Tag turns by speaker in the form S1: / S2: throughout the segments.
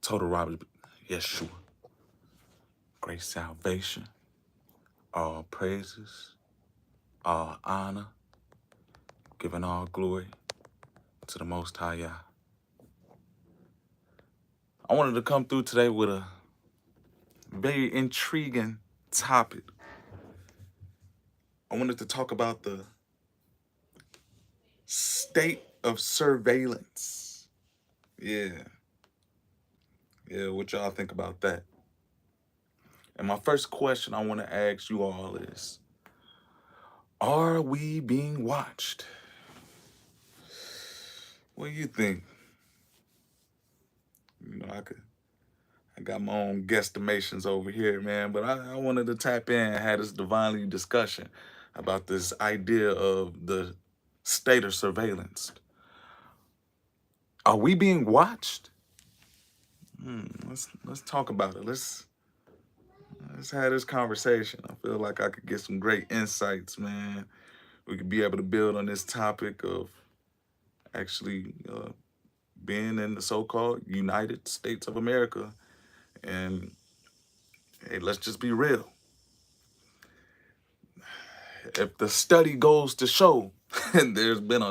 S1: Total Robert Yeshua. Great salvation. All praises. All honor. Giving all glory to the Most High Yah. I wanted to come through today with a very intriguing topic. I wanted to talk about the state of surveillance. Yeah, what y'all think about that? And my first question I want to ask you all is, are we being watched? What do you think? You know, I got my own guesstimations over here, man, but I wanted to tap in and have this divinely discussion about this idea of the state of surveillance. Are we being watched? Let's talk about it. Let's have this conversation. I feel like I could get some great insights, man. We could be able to build on this topic of actually being in the so-called United States of America. And hey, let's just be real. If the study goes to show there's been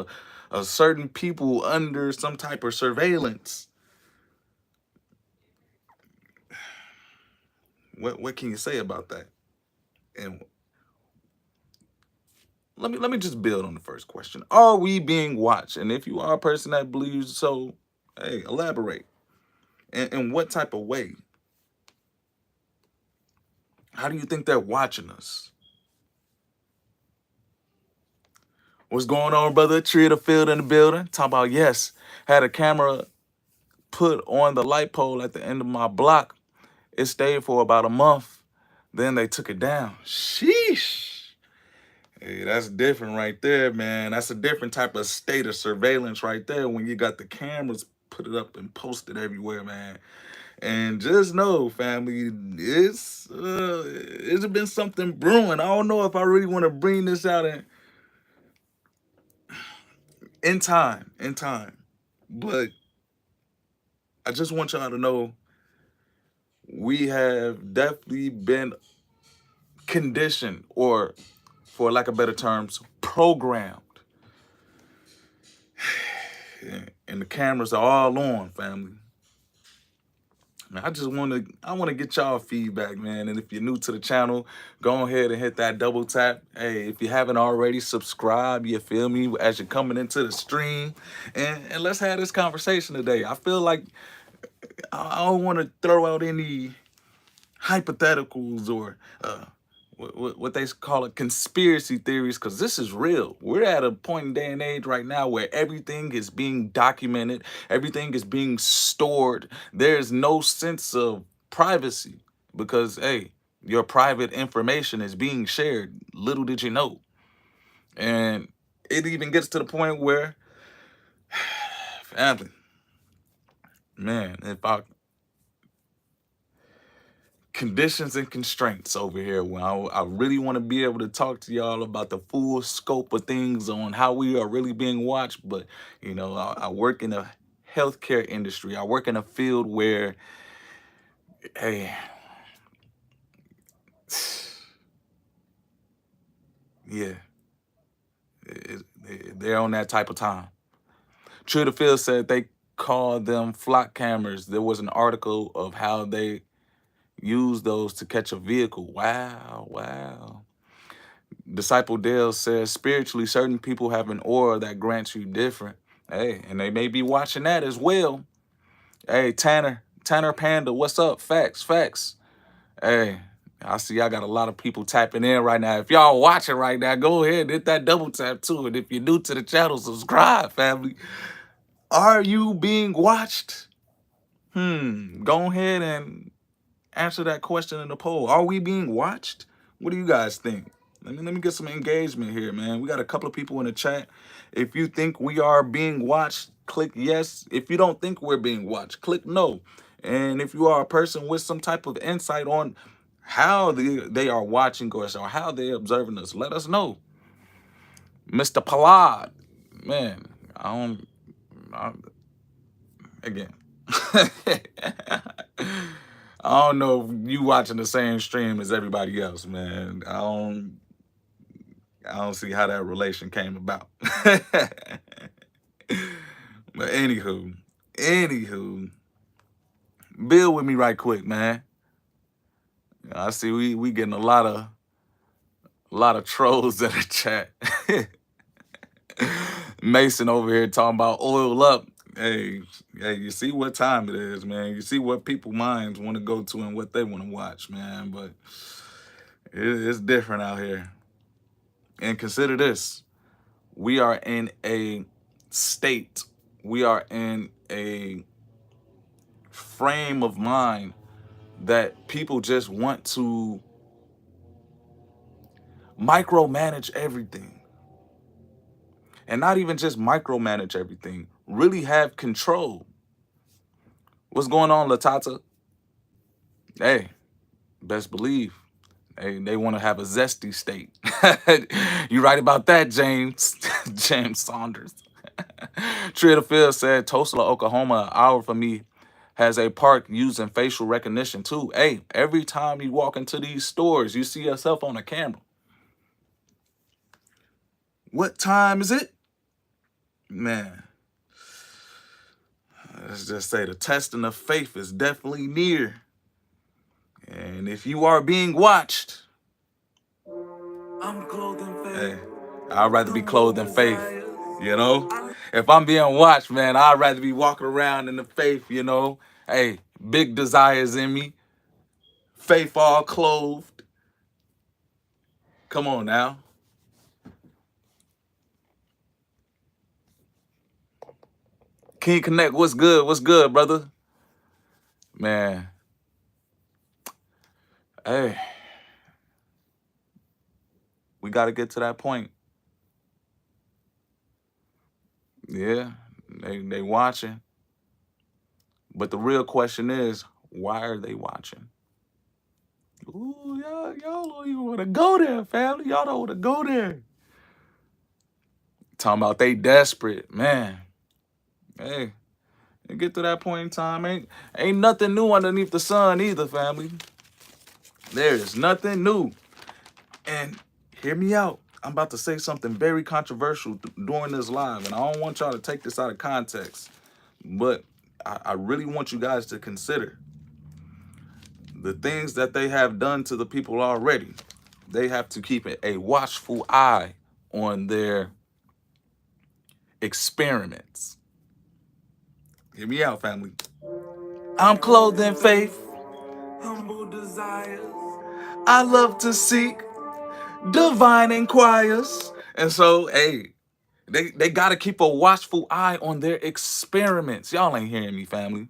S1: a certain people under some type of surveillance, what can you say about that? And let me just build on the first question. Are we being watched? And if you are a person that believes so, hey, elaborate. And what type of way? How do you think they're watching us? What's going on, brother? Tree of the field in the building. Talk about, yes, had a camera put on the light pole at the end of my block. It stayed for about a month. Then they took it down. Sheesh. Hey, that's different right there, man. That's a different type of state of surveillance right there when you got the cameras put it up and posted everywhere, man. And just know, family, it's been something brewing. I don't know if I really want to bring this out in time. But I just want y'all to know we have definitely been conditioned, or for lack of better terms, programmed. And the cameras are all on, family. I want to get y'all feedback, man. And if you're new to the channel, go ahead and hit that double tap. Hey, if you haven't already, subscribe, you feel me, as you're coming into the stream. And let's have this conversation today. I feel like I don't want to throw out any hypotheticals or what they call it, conspiracy theories, because this is real. We're at a point in day and age right now where everything is being documented, everything is being stored. There's no sense of privacy because, hey, your private information is being shared. Little did you know. And it even gets to the point where, family, man, conditions and constraints over here. When I really want to be able to talk to y'all about the full scope of things on how we are really being watched. But, you know, I work in the healthcare industry. I work in a field where, hey, yeah, they're on that type of time. True to Field said they call them flock cameras. There was an article of how they use those to catch a vehicle. Wow. Disciple Dale says, spiritually, certain people have an aura that grants you different. Hey, and they may be watching that as well. Hey, Tanner Panda, what's up? Facts. Hey, I see I got a lot of people tapping in right now. If y'all watching right now, go ahead and hit that double tap too. And if you're new to the channel, subscribe, family. Are you being watched? Go ahead and answer that question in the poll. Are we being watched? What do you guys think? Let me get some engagement here, man. We got a couple of people in the chat. If you think we are being watched, click yes. If you don't think we're being watched, click no. And if you are a person with some type of insight on how they are watching us or how they're observing us, let us know. Mr. Palad, man, again, I don't know if you watching the same stream as everybody else, man. I don't see how that relation came about. But anywho, build with me right quick, man. I see we getting a lot of trolls in the chat. Mason over here talking about oil up. Hey, you see what time it is, man. You see what people minds want to go to and what they want to watch, man. But it's different out here. And consider this. We are in a state. We are in a frame of mind that people just want to micromanage everything. And not even just micromanage everything, really have control. What's going on, Latata? Hey, best believe they want to have a zesty state. You right about that, James. James Saunders. Tree of the Field said Tulsa, Oklahoma, an hour from me, has a park using facial recognition too. Hey, every time you walk into these stores, you see yourself on a camera. What time is it? Man, let's just say the testing of faith is definitely near. And if you are being watched, I'm clothed in faith. Hey, I'd rather be clothed in faith, you know? If I'm being watched, man, I'd rather be walking around in the faith, you know? Hey, big desires in me, faith all clothed. Come on now. King Connect, what's good? What's good, brother? Man. Hey. We got to get to that point. Yeah, they watching. But the real question is, why are they watching? Ooh, y'all don't even want to go there, family. Y'all don't want to go there. Talking about they desperate, man. Hey, get to that point in time. Ain't nothing new underneath the sun either, family. There is nothing new. And hear me out. I'm about to say something very controversial during this live, and I don't want y'all to take this out of context. But I really want you guys to consider the things that they have done to the people already. They have to keep a watchful eye on their experiments. Hear me out, family. I'm clothed in faith, humble desires. I love to seek divine inquires. And so, hey, they got to keep a watchful eye on their experiments. Y'all ain't hearing me, family.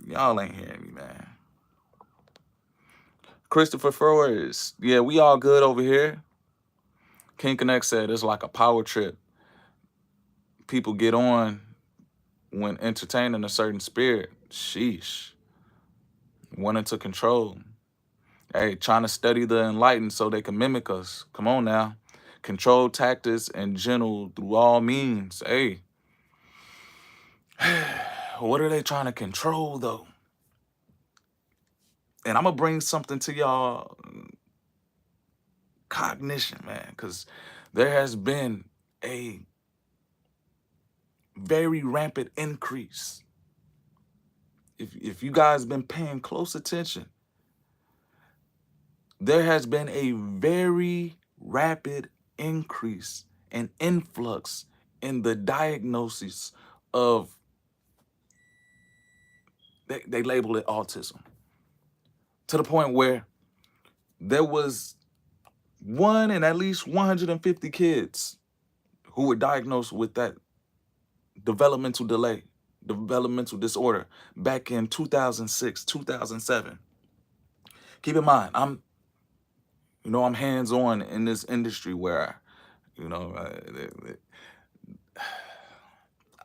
S1: Y'all ain't hearing me, man. Christopher Flores, yeah, we all good over here. King Connect said it's like a power trip people get on when entertaining a certain spirit. Sheesh. Wanting to control. Hey, trying to study the enlightened so they can mimic us. Come on now. Control tactics and gentle through all means. Hey. What are they trying to control, though? And I'm going to bring something to y'all cognition, man, because there has been a very rampant increase. If you guys been paying close attention, there has been a very rapid increase and influx in the diagnosis of, they label it autism, to the point where there was one in at least 150 kids who were diagnosed with that developmental delay, developmental disorder back in 2006, 2007. Keep in mind, I'm hands-on in this industry where,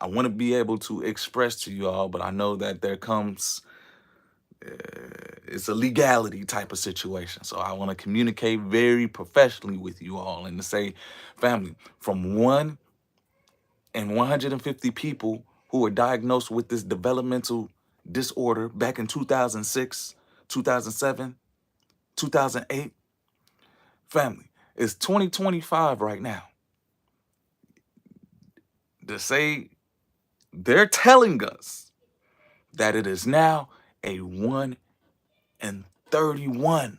S1: I want to be able to express to you all, but I know that there comes, it's a legality type of situation. So I want to communicate very professionally with you all and to say, family, from 1 in 150 people who were diagnosed with this developmental disorder back in 2006, 2007, 2008. Family, it's 2025 right now. To say they're telling us that it is now a 1 in 31%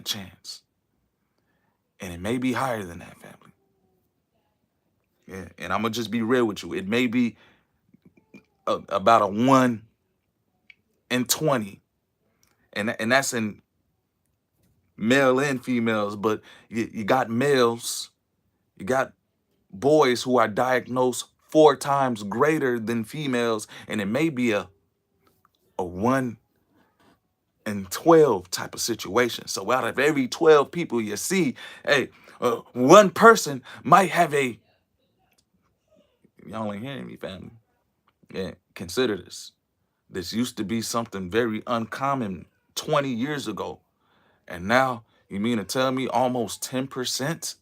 S1: chance. And it may be higher than that, family. Yeah, and I'm going to just be real with you. It may be about a 1 in 20. And that's in male and females. But you got males, you got boys who are diagnosed 4 times greater than females. And it may be a 1 in 12 type of situation. So out of every 12 people you see, hey, one person might have a, y'all ain't hearing me, family. Yeah, consider this. This used to be something very uncommon 20 years ago. And now you mean to tell me almost 10%?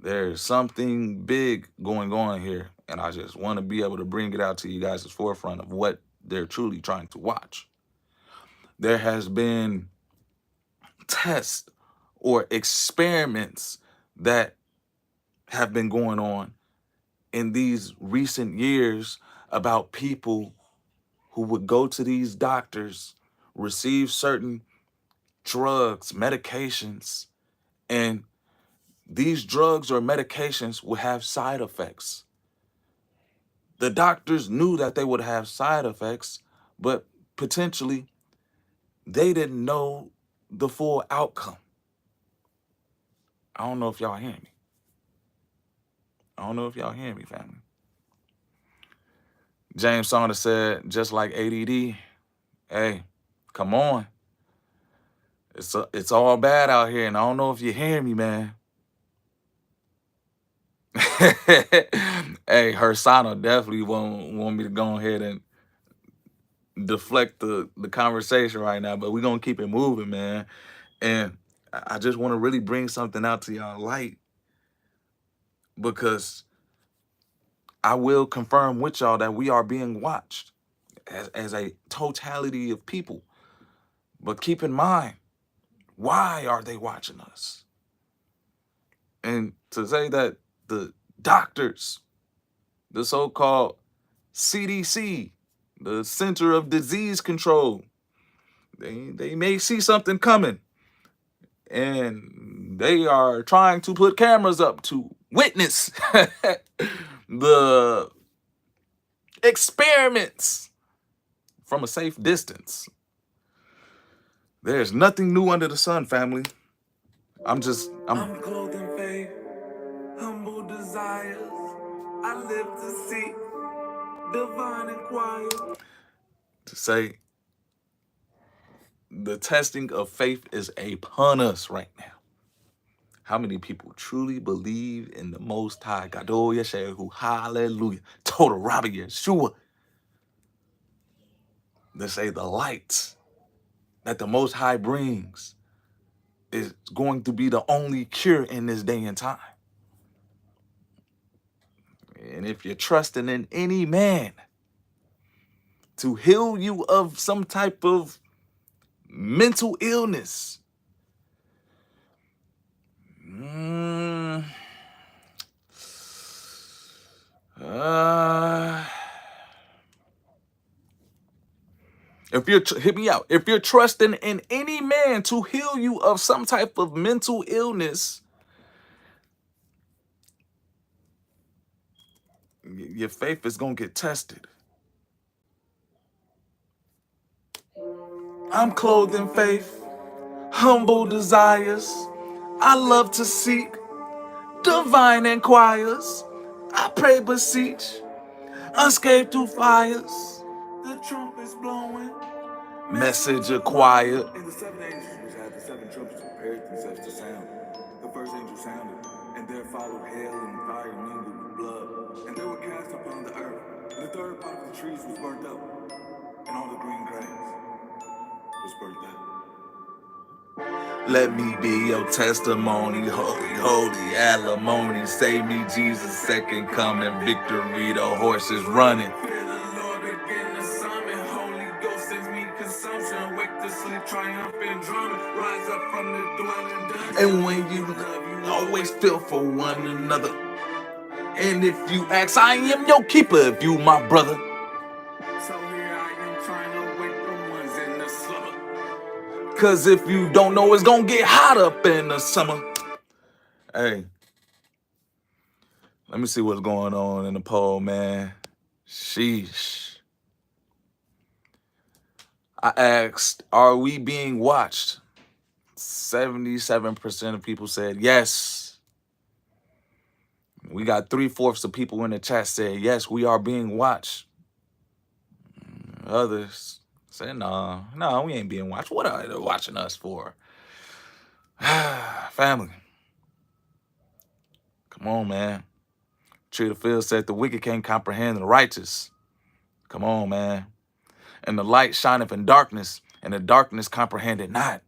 S1: There's something big going on here. And I just want to be able to bring it out to you guys' forefront of what they're truly trying to watch. There has been tests or experiments that have been going on in these recent years about people who would go to these doctors, receive certain drugs, medications, and these drugs or medications would have side effects. The doctors knew that they would have side effects, but potentially they didn't know the full outcome. I don't know if y'all hear me. I don't know if y'all hear me, family. James Saunders said, just like ADD, hey, come on. It's all bad out here, and I don't know if you hear me, man. Hey, Hersano definitely want me to go ahead and deflect the conversation right now, but we're going to keep it moving, man. And I just want to really bring something out to y'all light, because I will confirm with y'all that we are being watched as a totality of people. But keep in mind, why are they watching us? And to say that the doctors, the so-called CDC, the Center of Disease Control, they may see something coming, and they are trying to put cameras up to witness the experiments from a safe distance. There's nothing new under the sun, family. I'm clothed in faith, humble desires. I live to seek divine and quiet. To say the testing of faith is upon us right now. How many people truly believe in the Most High? Gadol Yeshehu, hallelujah. Total Rabbi Yeshua. They say the light that the Most High brings is going to be the only cure in this day and time. And if you're trusting in any man to heal you of some type of mental illness, if you're, hit me out. If you're trusting in any man to heal you of some type of mental illness, your faith is going to get tested. I'm clothed in faith, humble desires. I love to seek divine inquires. I pray beseech, unscathed through fires. The trumpet's blowing, message acquired. In the 7 angels which had the 7 trumpets prepared themselves to sound. The first angel sounded, and there followed hail and fire mingled with blood, and they were cast upon the earth. And the third part of the trees was burnt up, and all the green grass was burnt up. Let me be your testimony, holy, holy alimony. Save me, Jesus, second coming, victory, the horse is running. Fear the Lord again, the summon, Holy Ghost sends me consumption. Wake the sleep, triumphant drumming, rise up from the dwelling dungeon. And when you love, you always feel for one another. And if you ask, I am your keeper, if you my brother. So here I am trying to wake the ones in the slumber. Cause if you don't know, it's gonna get hot up in the summer. Hey, let me see what's going on in the poll, man. Sheesh. I asked, are we being watched? 77% of people said yes. We got 3/4 of people in the chat said yes, we are being watched. Others said no, we ain't being watched. What are they watching us for? Family. Come on, man. Trina Field said the wicked can't comprehend the righteous. Come on, man. And the light shineth in darkness, and the darkness comprehended not.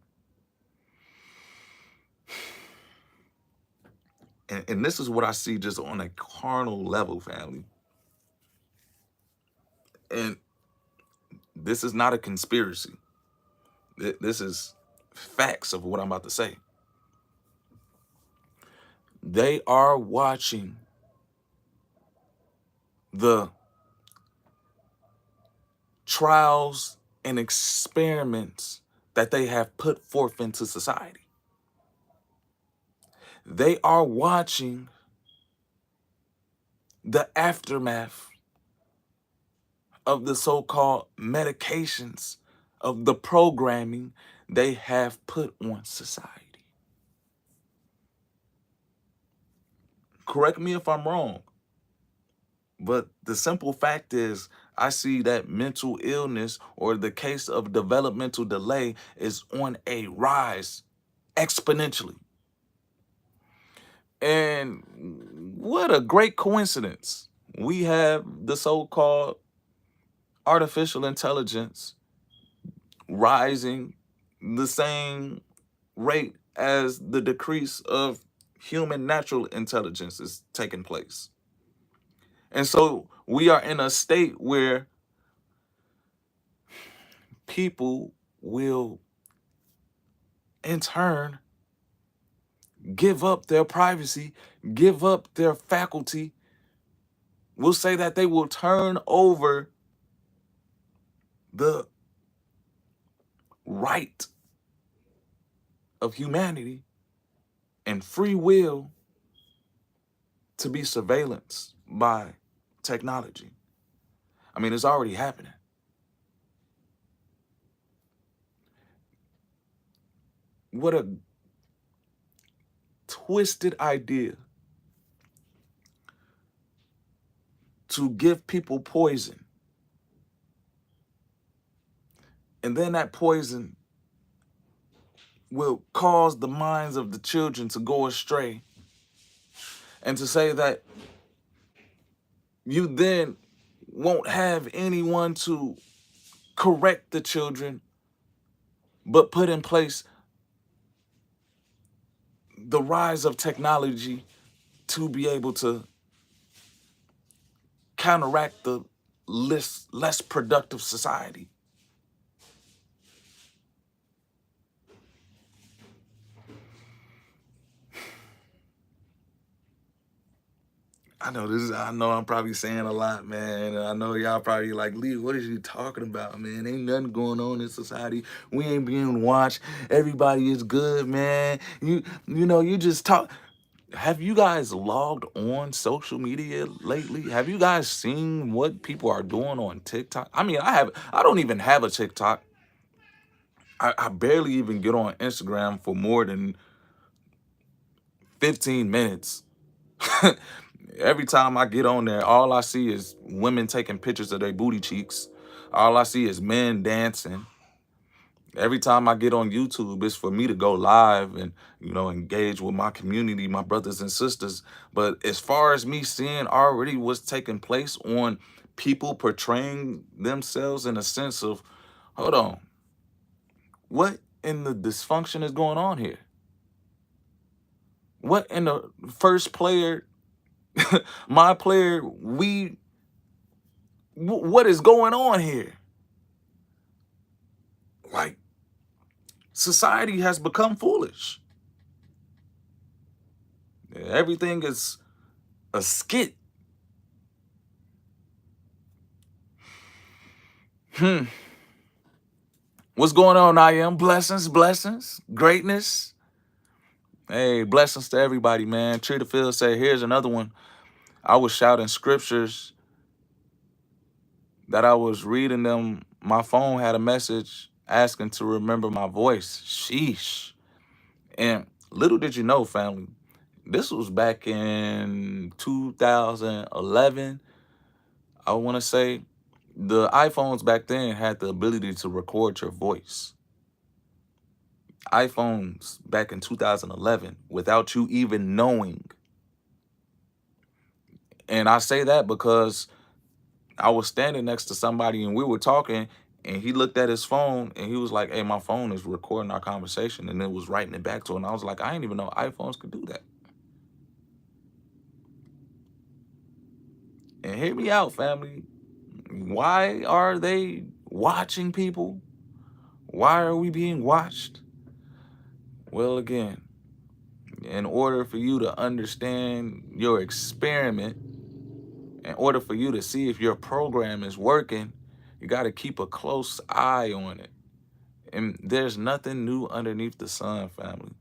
S1: And this is what I see just on a carnal level, family. And this is not a conspiracy. This is facts of what I'm about to say. They are watching the trials and experiments that they have put forth into society. They are watching the aftermath of the so-called medications, of the programming they have put on society. Correct me if I'm wrong, but the simple fact is I see that mental illness or the case of developmental delay is on a rise exponentially. And what a great coincidence. We have the so-called artificial intelligence rising the same rate as the decrease of human natural intelligence is taking place. And so we are in a state where people will, in turn, give up their privacy, give up their faculty. We'll say that they will turn over the right of humanity and free will to be surveillanced by technology. I mean, it's already happening. What a twisted idea to give people poison. And then that poison will cause the minds of the children to go astray. And to say that you then won't have anyone to correct the children, but put in place the rise of technology to be able to counteract the less productive society. I know I'm probably saying a lot, man. And I know y'all probably like, Lee, what is you talking about, man? Ain't nothing going on in society. We ain't being watched. Everybody is good, man. You know, you just talk. Have you guys logged on social media lately? Have you guys seen what people are doing on TikTok? I mean, I don't even have a TikTok. I barely even get on Instagram for more than 15 minutes. Every time I get on there, all I see is women taking pictures of their booty cheeks. All I see is men dancing. Every time I get on YouTube, it's for me to go live and, you know, engage with my community, my brothers and sisters. But as far as me seeing already what's taking place on people portraying themselves in a sense of, hold on, what in the dysfunction is going on here? What in the first player, my player, what is going on here? Like, society has become foolish. Everything is a skit. What's going on, I am? Blessings, blessings, greatness. Hey, blessings to everybody, man. Tree the Field say, here's another one. I was shouting scriptures that I was reading them. My phone had a message asking to remember my voice. Sheesh. And little did you know, family, this was back in 2011. I want to say the iPhones back then had the ability to record your voice. iPhones back in 2011 without you even knowing. And I say that because I was standing next to somebody and we were talking and he looked at his phone and he was like, hey, my phone is recording our conversation, and it was writing it back to him. And I was like, I didn't even know iPhones could do that. And hear me out, family. Why are they watching people? Why are we being watched? Well, again, in order for you to understand your experiment, in order for you to see if your program is working, you got to keep a close eye on it. And there's nothing new underneath the sun, family.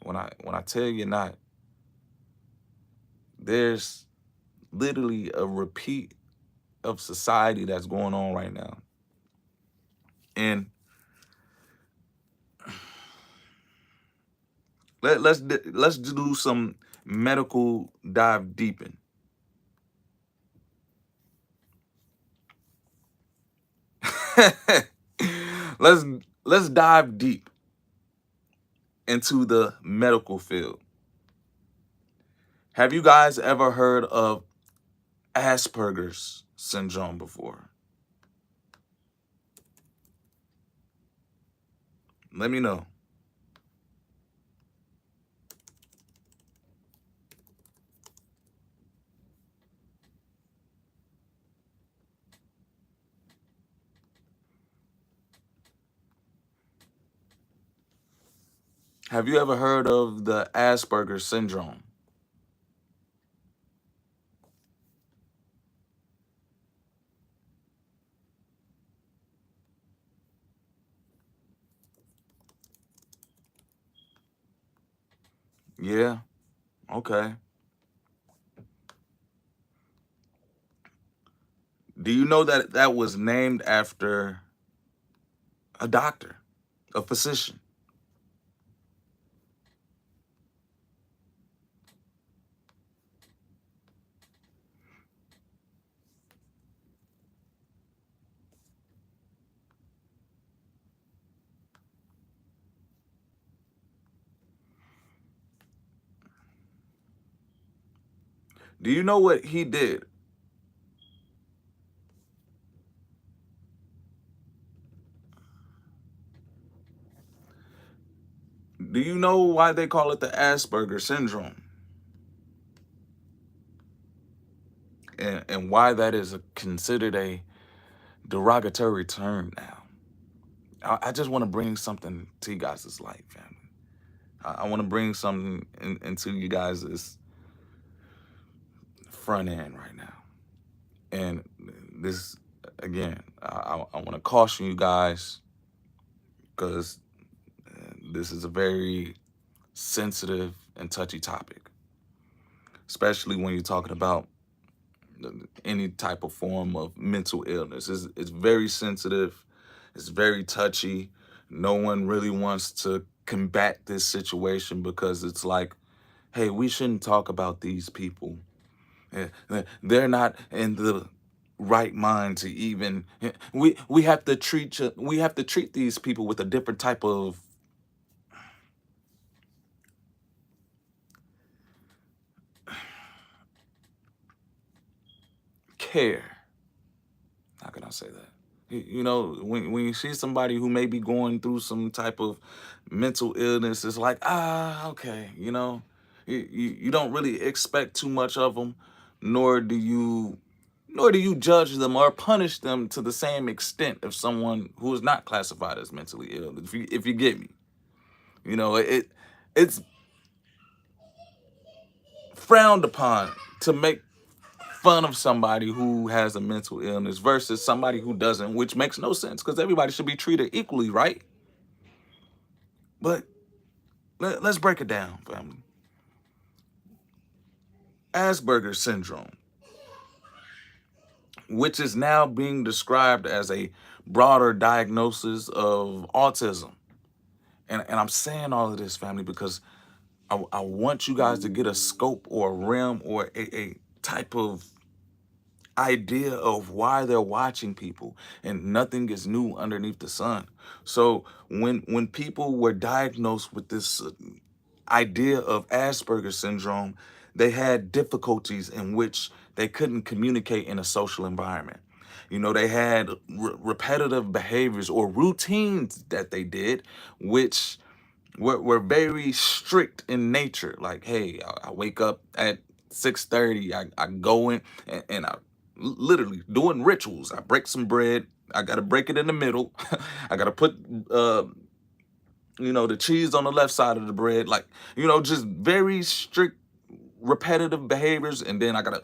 S1: When I tell you not, there's literally a repeat of society that's going on right now. And let's do some medical dive deeping. let's dive deep into the medical field. Have you guys ever heard of Asperger's syndrome before? Let me know. Have you ever heard of the Asperger's syndrome? Yeah. Okay. Do you know that that was named after a doctor, a physician? Do you know what he did? Do you know why they call it the Asperger syndrome? And why that is considered a derogatory term now? I just want to bring something to you guys' life, family. I want to bring something into you guys' front end right now. And this, again, I want to caution you guys because this is a very sensitive and touchy topic, especially when you're talking about any type of form of mental illness. It's very sensitive. It's very touchy. No one really wants to combat this situation because it's like, hey, we shouldn't talk about these people. They're not in the right mind to even. We have to treat these people with a different type of care. How can I say that? You know, when you see somebody who may be going through some type of mental illness, it's like, okay, you know, you don't really expect too much of them, nor do you nor do you judge them or punish them to the same extent of someone who is not classified as mentally ill. If you get me, you know, it's frowned upon to make fun of somebody who has a mental illness versus somebody who doesn't, which makes no sense because everybody should be treated equally, right? But let's break it down, family. Asperger's syndrome, which is now being described as a broader diagnosis of autism. And I'm saying all of this, family, because I want you guys to get a scope or a realm or a type of idea of why they're watching people, and nothing is new underneath the sun. So when people were diagnosed with this idea of Asperger's syndrome, they had difficulties in which they couldn't communicate in a social environment. You know, they had repetitive behaviors or routines that they did, which were very strict in nature. Like, hey, I wake up at 6:30. I go in and I literally doing rituals. I break some bread. I gotta break it in the middle. I gotta put the cheese on the left side of the bread. Like, just very strict, repetitive behaviors. And then I gotta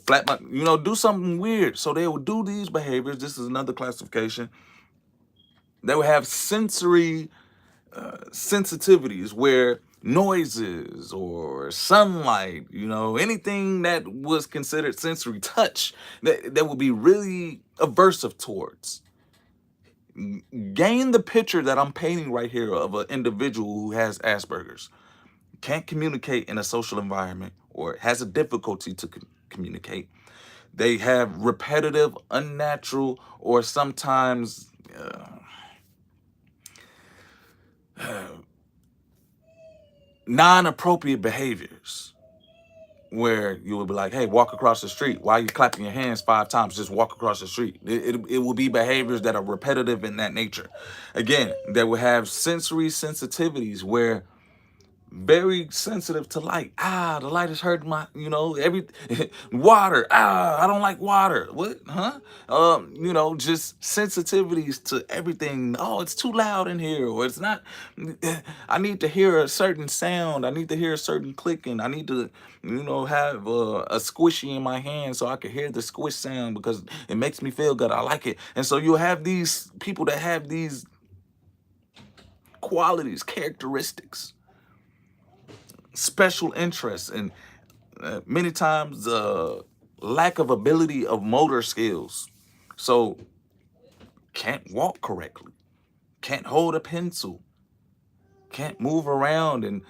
S1: flap my, do something weird. So they would do these behaviors. This is another classification. They would have sensory sensitivities where noises or sunlight, anything that was considered sensory, touch, that would be really aversive towards. Gain the picture that I'm painting right here of an individual who has Asperger's, can't communicate in a social environment or has a difficulty to communicate. They have repetitive, unnatural, or sometimes non-appropriate behaviors where you would be like, hey, walk across the street. Why are you clapping your hands 5 times? Just walk across the street. It will be behaviors that are repetitive in that nature. Again, they will have sensory sensitivities where very sensitive to light. The light is hurting my, every water. I don't like water. What? Huh? Just sensitivities to everything. Oh, it's too loud in here, or it's not. I need to hear a certain sound. I need to hear a certain clicking. I need to, have a squishy in my hand so I can hear the squish sound because it makes me feel good. I like it. And so you'll have these people that have these qualities, characteristics, special interests, and many times lack of ability of motor skills. So can't walk correctly, can't hold a pencil, can't move around and,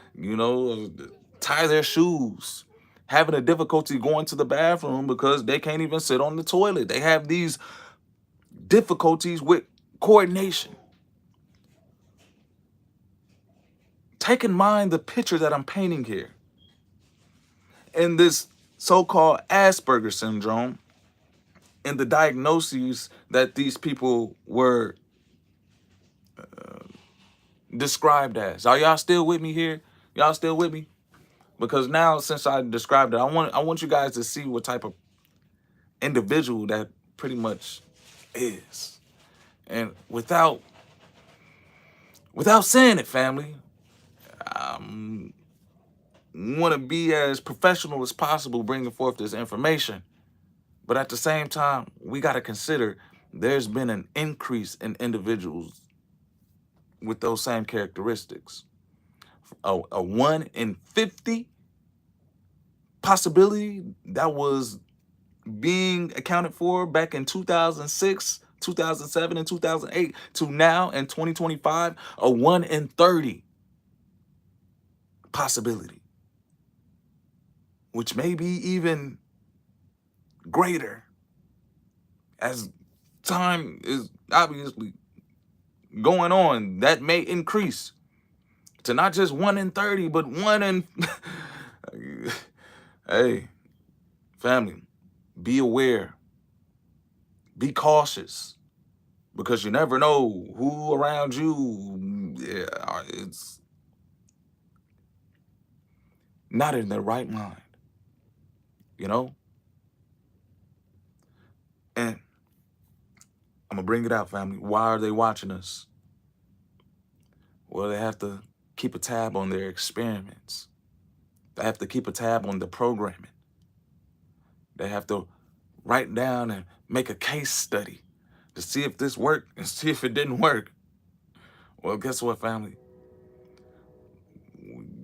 S1: tie their shoes, having a difficulty going to the bathroom because they can't even sit on the toilet. They have these difficulties with coordination. Take in mind the picture that I'm painting here. In this so-called Asperger's syndrome, and the diagnoses that these people were described as. Are y'all still with me here? Y'all still with me? Because now, since I described it, I want you guys to see what type of individual that pretty much is. And without saying it, family, want to be as professional as possible bringing forth this information. But at the same time, we got to consider there's been an increase in individuals with those same characteristics. A 1 in 50 possibility that was being accounted for back in 2006, 2007, and 2008 to now in 2025, a 1 in 30 possibility, which may be even greater as time is obviously going on. That may increase to not just 1 in 30, but 1 in hey, family, be aware. Be cautious because you never know who around you it's not in their right mind, you know? And I'm gonna bring it out, family. Why are they watching us? Well, they have to keep a tab on their experiments. They have to keep a tab on the programming. They have to write down and make a case study to see if this worked and see if it didn't work. Well, guess what, family?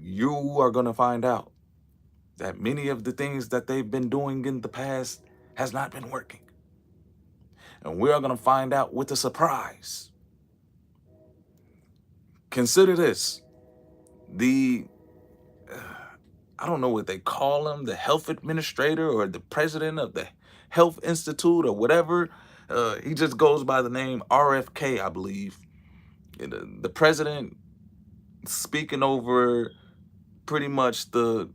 S1: You are gonna find out that many of the things that they've been doing in the past has not been working. And we are gonna find out with a surprise. Consider this. I don't know what they call him, the health administrator or the president of the Health Institute or whatever. He just goes by the name RFK, I believe. The president speaking over pretty much the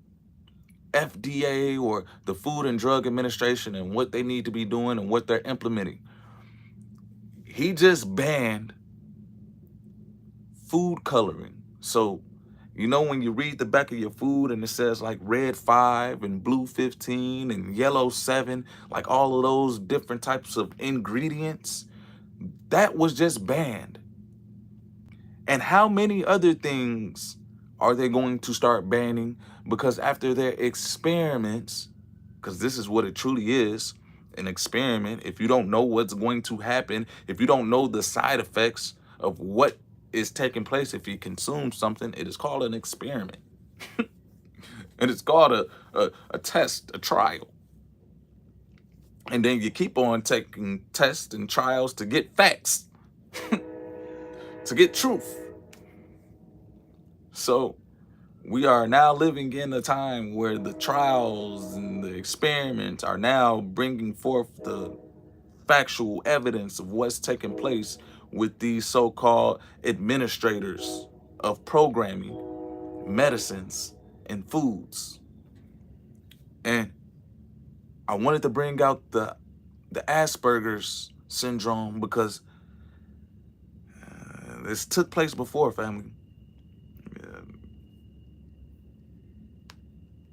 S1: FDA or the Food and Drug Administration and what they need to be doing and what they're implementing. He just banned food coloring. So, you know, when you read the back of your food and it says like red 5 and blue 15 and yellow 7, like all of those different types of ingredients, that was just banned. And how many other things are they going to start banning? Because after their experiments, because this is what it truly is, an experiment. If you don't know what's going to happen, if you don't know the side effects of what is taking place if you consume something, it is called an experiment. And it's called a test, a trial. And then you keep on taking tests and trials to get facts, to get truth. So we are now living in a time where the trials and the experiments are now bringing forth the factual evidence of what's taking place with these so-called administrators of programming, medicines, and foods. And I wanted to bring out the Asperger's syndrome because this took place before, family.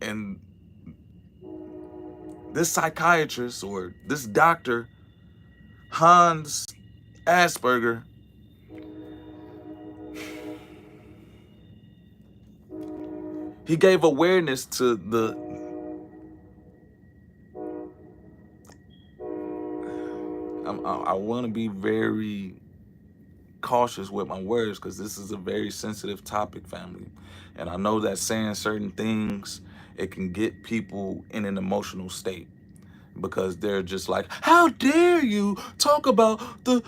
S1: And this psychiatrist or this doctor, Hans Asperger, he gave awareness to I want to be very cautious with my words because this is a very sensitive topic, family. And I know that saying certain things, it can get people in an emotional state because they're just like, how dare you talk about the...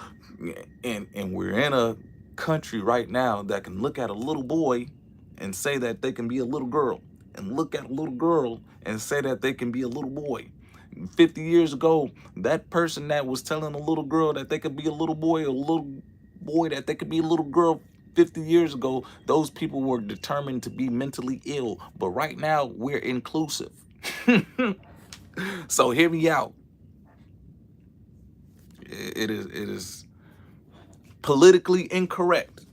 S1: And we're in a country right now that can look at a little boy and say that they can be a little girl, and look at a little girl and say that they can be a little boy. 50 years ago, that person that was telling a little girl that they could be a little boy, or a little boy that they could be a little girl 50 years ago, those people were determined to be mentally ill. But right now, we're inclusive. So hear me out. It is politically incorrect.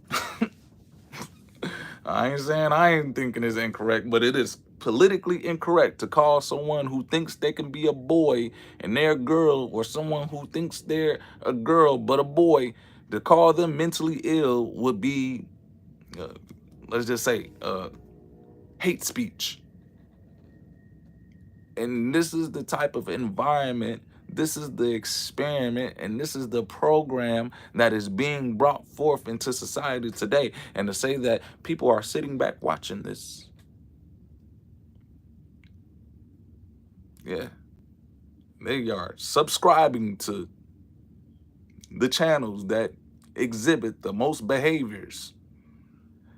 S1: I ain't saying I ain't thinking it's incorrect, but it is politically incorrect to call someone who thinks they can be a boy and they're a girl, or someone who thinks they're a girl but a boy, to call them mentally ill would be, let's just say, hate speech. And this is the type of environment, this is the experiment, and this is the program that is being brought forth into society today. And to say that people are sitting back watching this, yeah, they are subscribing to the channels that exhibit the most behaviors.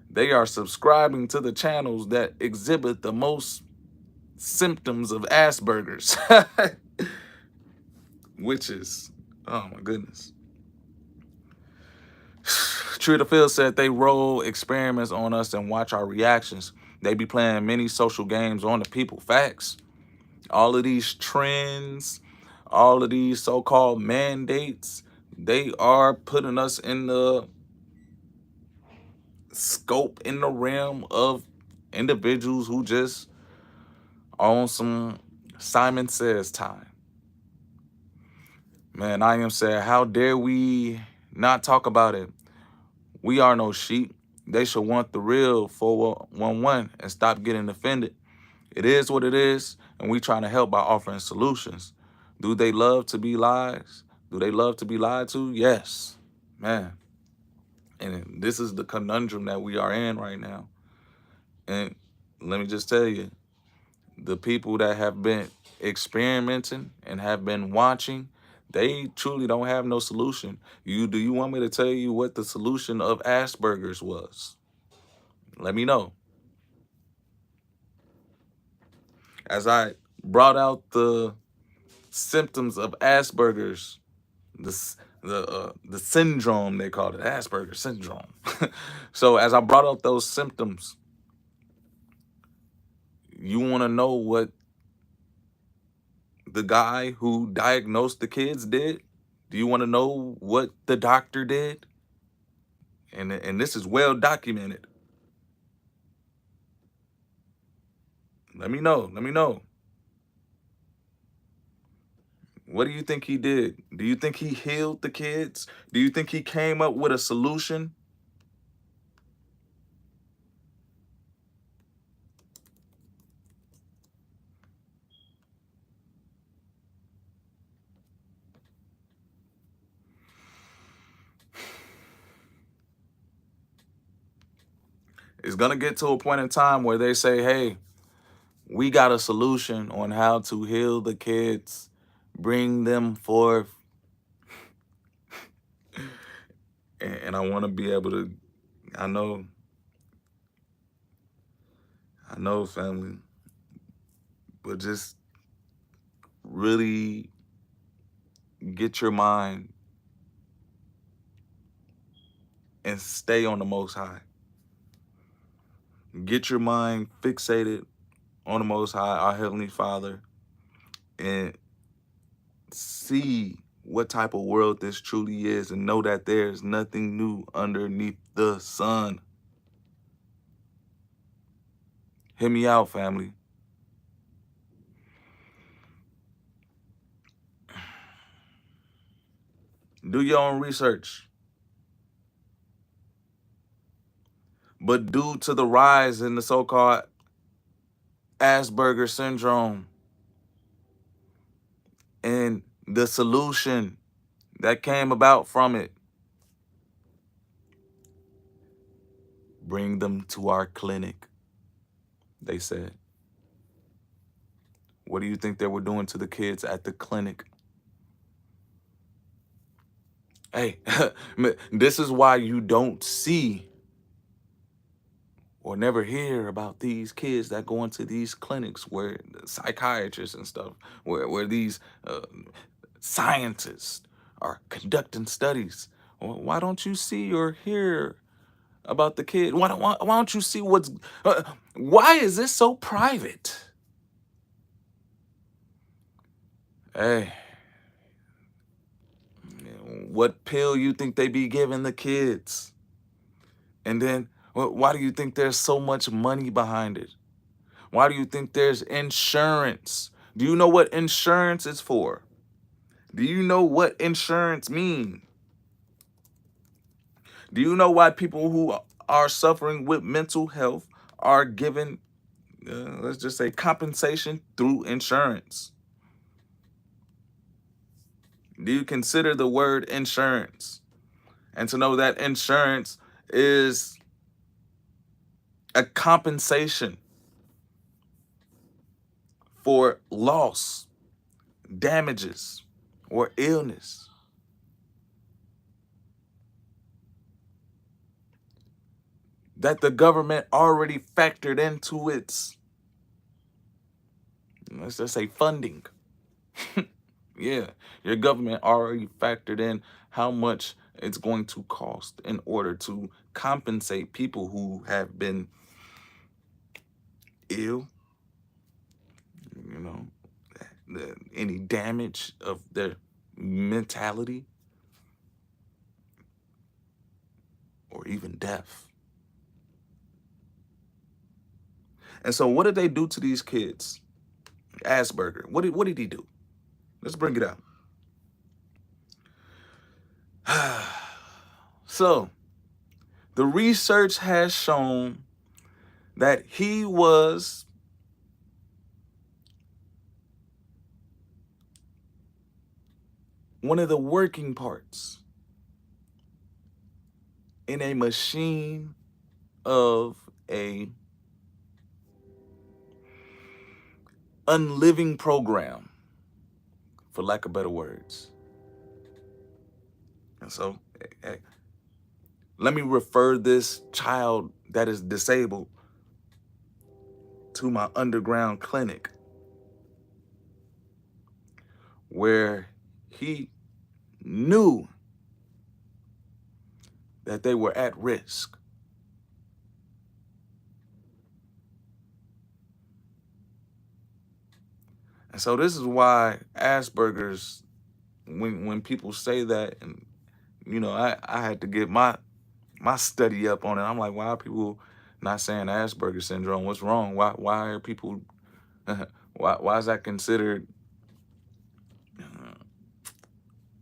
S1: They are subscribing to the channels that exhibit the most symptoms of Asperger's. Which is, oh my goodness. True to Phil said they roll experiments on us and watch our reactions. They be playing many social games on the people. Facts. All of these trends, all of these so-called mandates, they are putting us in the scope, in the realm of individuals who just on some Simon Says time. Man, I am saying, how dare we not talk about it? We are no sheep. They should want the real 411 and stop getting offended. It is what it is, and we trying to help by offering solutions. Do they love to be lies? Do they love to be lied to? Yes, man. And this is the conundrum that we are in right now. And let me just tell you, the people that have been experimenting and have been watching, they truly don't have no solution. Do you want me to tell you what the solution of Asperger's was? Let me know. As I brought out the symptoms of Asperger's, the syndrome, they called it, Asperger syndrome. So as I brought out those symptoms, you want to know what the guy who diagnosed the kids did? Do you want to know what the doctor did? And this is well documented. Let me know. Let me know. What do you think he did? Do you think he healed the kids? Do you think he came up with a solution? It's going to get to a point in time where they say, hey, we got a solution on how to heal the kids, bring them forth. And I want to be able to, I know, family, but just really get your mind and stay on the Most High. Get your mind fixated on the Most High, our Heavenly Father, and see what type of world this truly is, and know that there's nothing new underneath the sun. Hear me out, family. Do your own research. But due to the rise in the so-called Asperger syndrome and the solution that came about from it, bring them to our clinic, they said. What do you think they were doing to the kids at the clinic? Hey, this is why you don't see or never hear about these kids that go into these clinics where the psychiatrists and stuff, where these scientists are conducting studies. Why don't you see or hear about the kid? Why don't you see why is this so private? Hey, what pill you think they be giving the kids? And then why do you think there's so much money behind it? Why do you think there's insurance? Do you know what insurance is for? Do you know what insurance means? Do you know why people who are suffering with mental health are given, let's just say, compensation through insurance? Do you consider the word insurance? And to know that insurance is a compensation for loss, damages, or illness. That the government already factored into its, let's just say, funding. Yeah, your government already factored in how much it's going to cost in order to compensate people who have been ill, you know, any damage of their mentality or even death. And so what did they do to these kids? Asperger. What did he do? Let's bring it out. So the research has shown that he was one of the working parts in a machine of a unliving program, for lack of better words. And so, let me refer this child that is disabled to my underground clinic, where he knew that they were at risk. And so this is why Asperger's, when people say that, and I had to get my study up on it. I'm like, why are people not saying Asperger's syndrome? What's wrong? Why are people why is that considered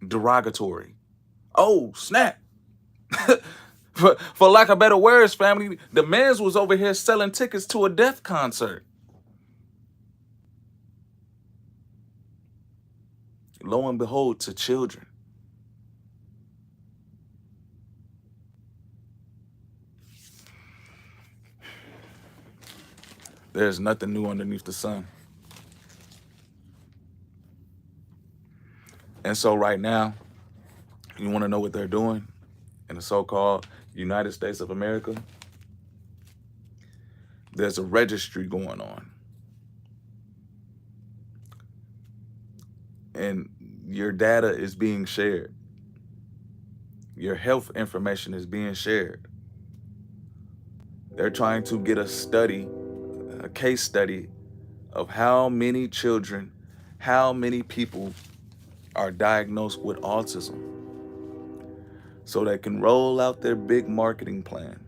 S1: derogatory? Oh, snap. For lack of better words, family, the man's was over here selling tickets to a death concert. Lo and behold, to children. There's nothing new underneath the sun. And so right now, you want to know what they're doing in the so-called United States of America? There's a registry going on. And your data is being shared. Your health information is being shared. They're trying to get a case study of how many children, how many people are diagnosed with autism, so they can roll out their big marketing plan.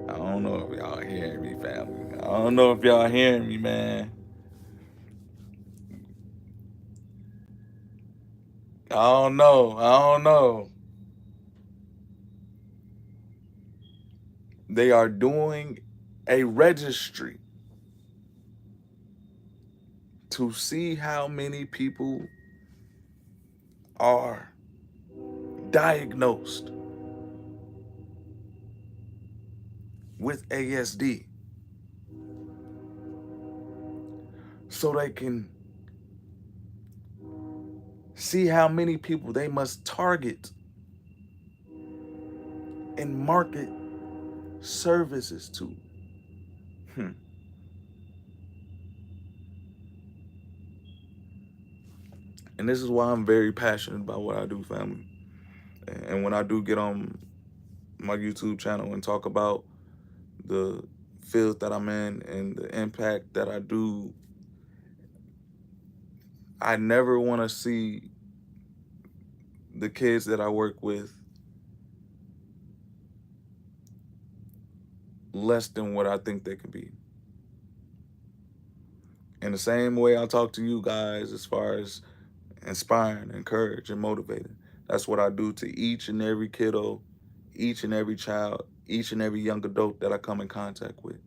S1: I don't know if y'all hearing me, family. I don't know if y'all hearing me, man. I don't know. They are doing a registry to see how many people are diagnosed with ASD, so they can see how many people they must target and market services to. And this is why I'm very passionate about what I do, family. And when I do get on my YouTube channel and talk about the field that I'm in and the impact that I do, I never want to see the kids that I work with less than what I think they can be. In the same way I talk to you guys as far as inspiring, encourage, and motivating, that's what I do to each and every kiddo, each and every child, each and every young adult that I come in contact with.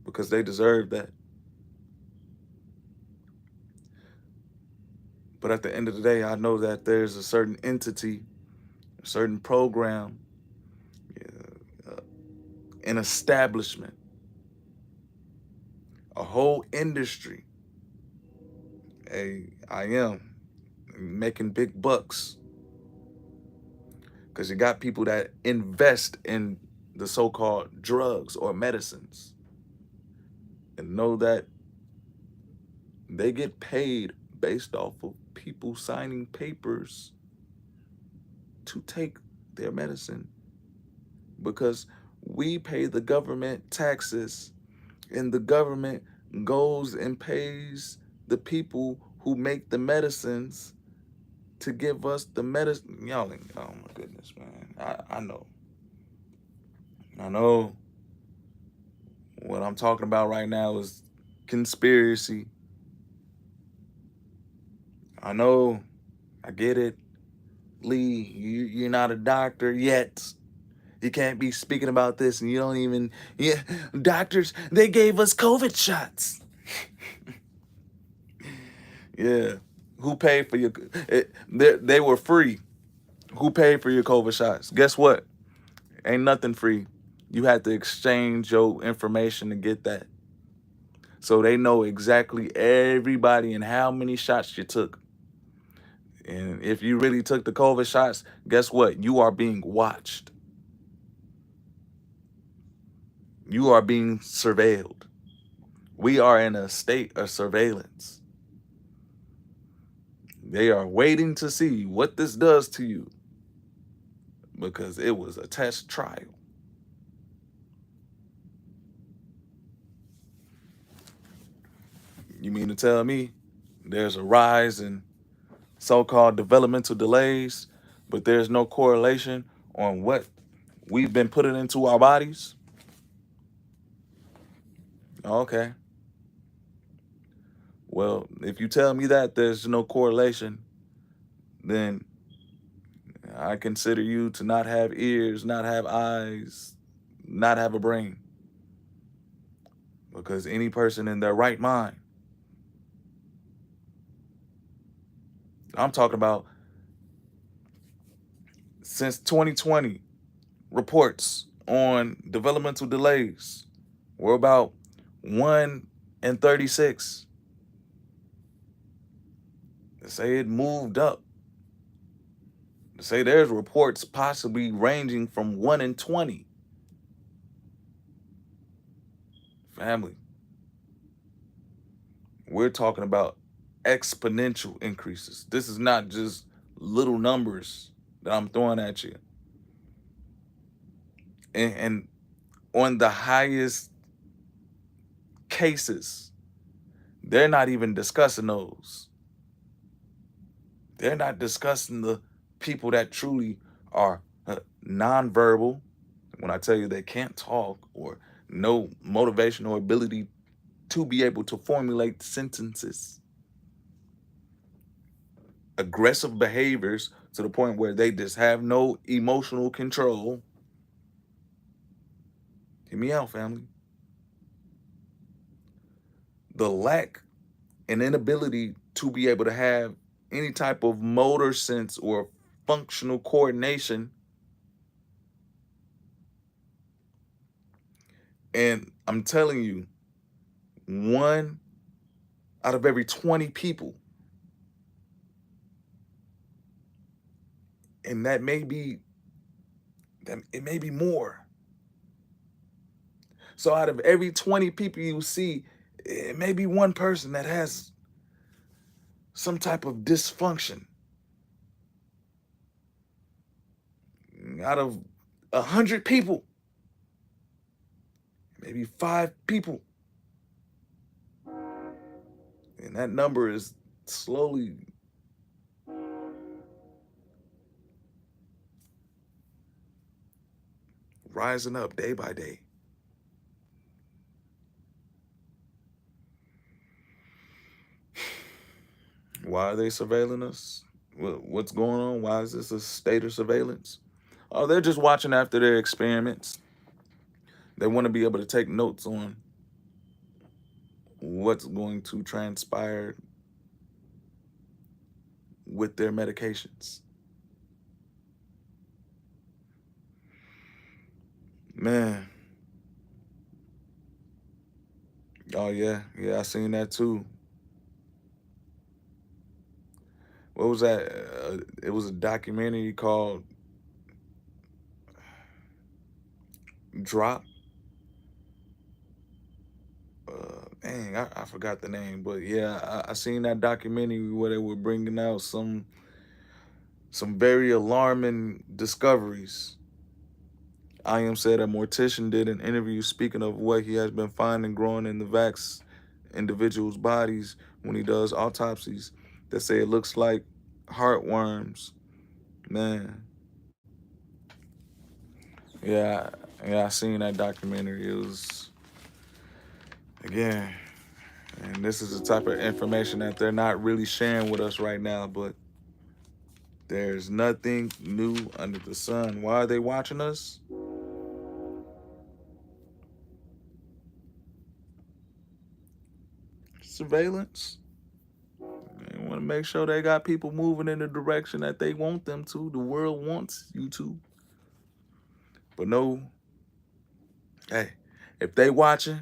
S1: Because they deserve that. But at the end of the day, I know that there's a certain entity, a certain program, an establishment, a whole industry. I am making big bucks because you got people that invest in the so-called drugs or medicines and know that they get paid based off of people signing papers to take their medicine, because we pay the government taxes And the government goes and pays the people who make the medicines to give us the medicine. Y'all ain't, oh my goodness, man. I know. I know what I'm talking about right now is conspiracy. I know. I get it. Lee, you're not a doctor yet. You can't be speaking about this and you don't even, yeah, doctors, they gave us COVID shots. Yeah. Who paid for your, they were free. Who paid for your COVID shots? Guess what? Ain't nothing free. You had to exchange your information to get that. So they know exactly everybody and how many shots you took. And if you really took the COVID shots, guess what? You are being watched. You are being surveilled. We are in a state of surveillance. They are waiting to see what this does to you because it was a test trial. You mean to tell me there's a rise in so-called developmental delays, but there's no correlation on what we've been putting into our bodies? Okay. Well, if you tell me that there's no correlation, then I consider you to not have ears, not have eyes, not have a brain. Because any person in their right mind, I'm talking about since 2020, reports on developmental delays were about 1 in 36. They say it moved up. They say there's reports possibly ranging from 1 in 20. Family, we're talking about exponential increases. This is not just little numbers that I'm throwing at you. And on the highest cases, they're not even discussing those. They're not discussing the people that truly are nonverbal. When I tell you they can't talk or no motivation or ability to be able to formulate sentences. Aggressive behaviors to the point where they just have no emotional control. Hear me out, family. The lack and inability to be able to have any type of motor sense or functional coordination. And I'm telling you, 1 out of every 20 people, and that it may be more. So out of every 20 people you see, it may be one person that has some type of dysfunction. Out of 100 people, maybe 5 people. And that number is slowly rising up day by day. Why are they surveilling us? What's going on? Why is this a state of surveillance? Oh, they're just watching after their experiments. They want to be able to take notes on what's going to transpire with their medications. Man. Oh, yeah. Yeah, I seen that too. What was that? It was a documentary called Drop. Dang, I forgot the name, but yeah, I seen that documentary where they were bringing out some very alarming discoveries I.M. said a mortician did an interview speaking of what he has been finding growing in the vax individuals' bodies when he does autopsies that say it looks like heartworms. Man, yeah, I seen that documentary. It was, again, and this is the type of information that they're not really sharing with us right now, but there's nothing new under the sun. Why are they watching us? Surveillance. They want to make sure they got people moving in the direction that they want them to. The world wants you to. But no, hey, if they watching,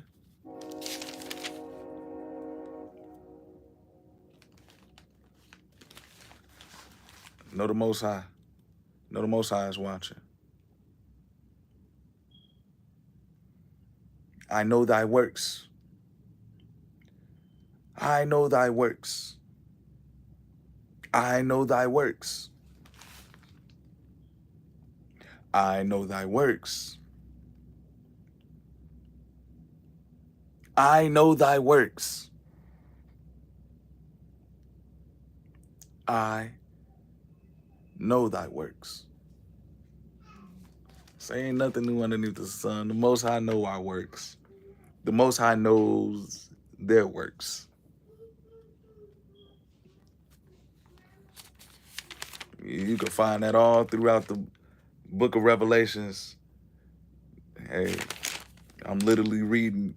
S1: know the Most High. Know the Most High is watching. I know thy works. I know thy works. I know thy works. I know thy works. I know thy works. I know thy works. So ain't nothing new underneath the sun. The Most High know our works. The Most High knows their works. You can find that all throughout the book of Revelations. Hey, I'm literally reading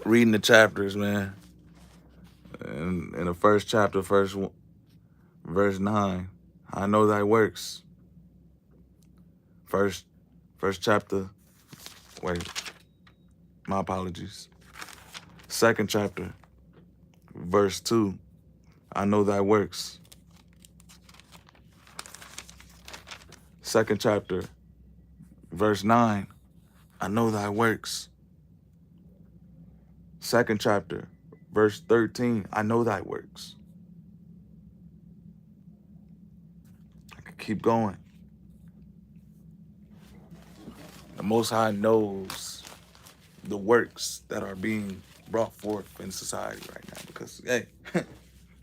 S1: the chapters, man. And in the first chapter, verse 9, I know thy works. First chapter, wait, my apologies. Second chapter, verse 2, I know thy works. Second chapter, verse 9, I know thy works. Second chapter, verse 13, I know thy works. I could keep going. The Most High knows the works that are being brought forth in society right now because, hey,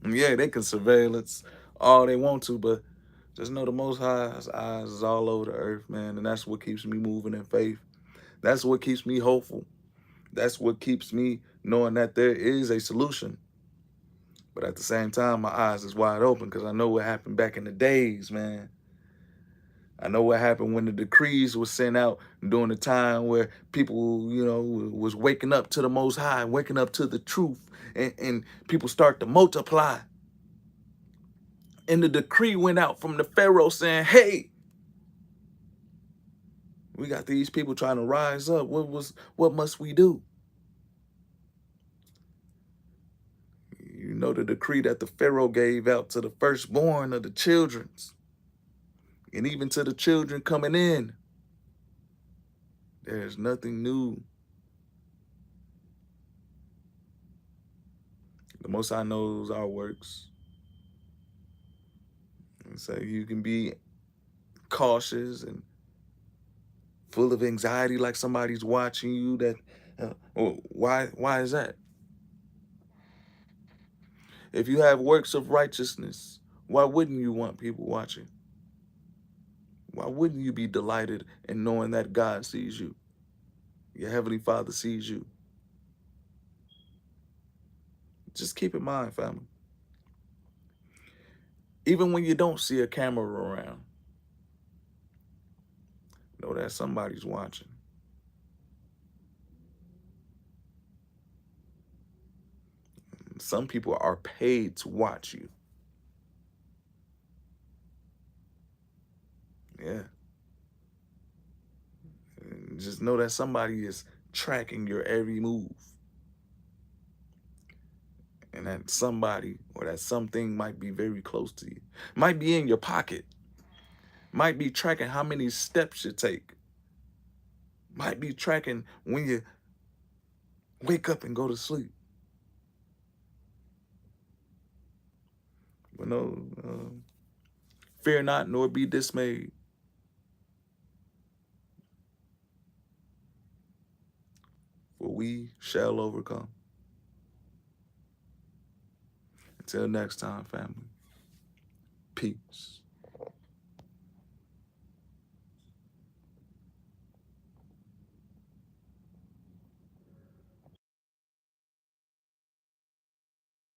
S1: yeah, they can surveillance all they want to, but just know the Most High's eyes is all over the earth, man, and that's what keeps me moving in faith. That's what keeps me hopeful. That's what keeps me knowing that there is a solution. But at the same time, my eyes is wide open because I know what happened back in the days, man. I know what happened when the decrees were sent out during the time where people, was waking up to the Most High, waking up to the truth, and people start to multiply. And the decree went out from the Pharaoh saying, hey, we got these people trying to rise up. What must we do? You know the decree that the Pharaoh gave out to the firstborn of the children's, and even to the children coming in. There's nothing new. The Most High knows our works. And so you can be cautious and full of anxiety like somebody's watching you. That why is that? If you have works of righteousness, why wouldn't you want people watching? Why wouldn't you be delighted in knowing that God sees you? Your Heavenly Father sees you. Just keep in mind, family. Even when you don't see a camera around, know that somebody's watching. Some people are paid to watch you. Yeah. And just know that somebody is tracking your every move. And that somebody or that something might be very close to you. Might be in your pocket. Might be tracking how many steps you take. Might be tracking when you wake up and go to sleep. But no, fear not nor be dismayed. we shall overcome. Until next time, family. Peace.